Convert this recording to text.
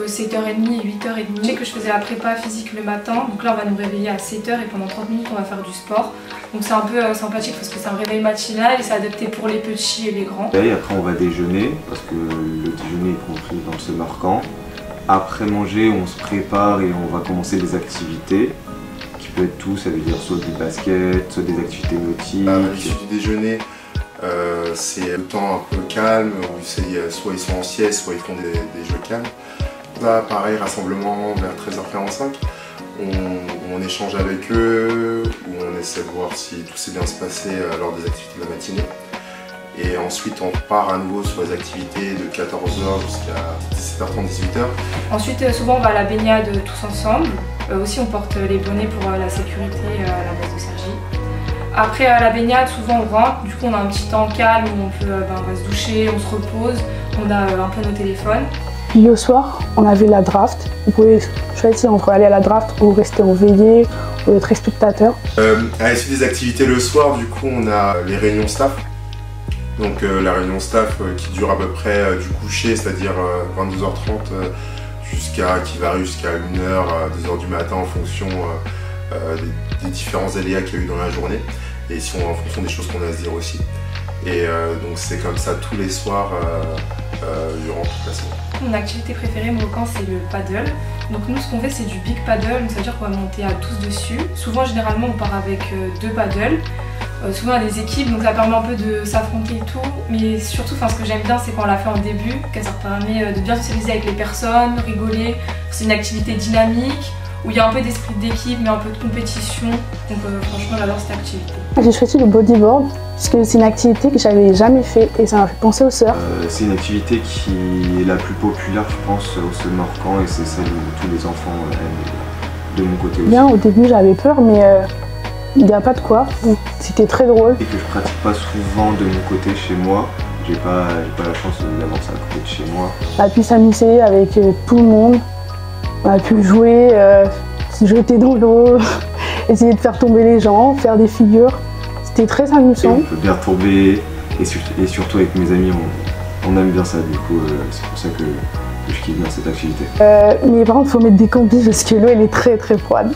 entre 7h30 et 8h30. Je sais que je faisais la prépa physique le matin, donc là on va nous réveiller à 7h et pendant 30 minutes on va faire du sport. Donc c'est un peu sympathique parce que c'est un réveil matinal et c'est adapté pour les petits et les grands. Et après on va déjeuner, parce que le déjeuner est compris dans le summer camp. Après manger, on se prépare et on va commencer les activités. Qui peut être tout, ça veut dire soit du basket, soit des activités nautiques. À l'issue du déjeuner, c'est le temps un peu calme, où soit ils sont en sieste, soit ils font des jeux calmes. Là, pareil, rassemblement vers 13h45. On échange avec eux, où on essaie de voir si tout s'est bien se passer lors des activités de la matinée. Et ensuite on repart à nouveau sur les activités de 14h jusqu'à 17h30, 18h. Ensuite souvent on va à la baignade tous ensemble. Aussi on porte les bonnets pour la sécurité à la base de Cergy. Après la baignade souvent on rentre, du coup on a un petit temps calme où on va se doucher, on se repose, on a un peu nos téléphones. Puis le soir on avait la draft, on pouvait choisir entre aller à la draft ou rester en veillée ou être spectateur. À l'issue des activités le soir, du coup on a les réunions staff. Donc la réunion staff qui dure à peu près du coucher, c'est-à-dire 22h30 qui varie jusqu'à 1h, 2h du matin en fonction des différents aléas qu'il y a eu dans la journée et en fonction des choses qu'on a à se dire aussi. Et donc c'est comme ça tous les soirs durant toute la semaine. Mon activité préférée au camp c'est le paddle. Donc nous ce qu'on fait c'est du big paddle, donc ça veut dire qu'on va monter à tous dessus. Souvent généralement on part avec 2 paddles. Souvent à des équipes, donc ça permet un peu de s'affronter et tout, mais surtout ce que j'aime bien c'est quand on l'a fait en début, que ça permet de bien socialiser avec les personnes, rigoler. C'est une activité dynamique, où il y a un peu d'esprit d'équipe mais un peu de compétition, donc franchement j'adore cette activité. J'ai choisi le bodyboard parce que c'est une activité que j'avais jamais fait et ça m'a fait penser au surf. C'est une activité qui est la plus populaire je pense au summer camp et c'est celle où tous les enfants aiment de mon côté aussi. Bien, au début j'avais peur mais il n'y a pas de quoi, c'était très drôle. Et que je pratique pas souvent de mon côté chez moi, j'ai pas la chance d'avoir ça à côté de chez moi. On a pu s'amuser avec tout le monde, on a pu jouer, se jeter dans l'eau, essayer de faire tomber les gens, faire des figures. C'était très amusant. On peut bien tomber et surtout avec mes amis on aime bien ça, du coup c'est pour ça que je kiffe bien cette activité. Mais par contre il faut mettre des combis parce que l'eau elle est très froide.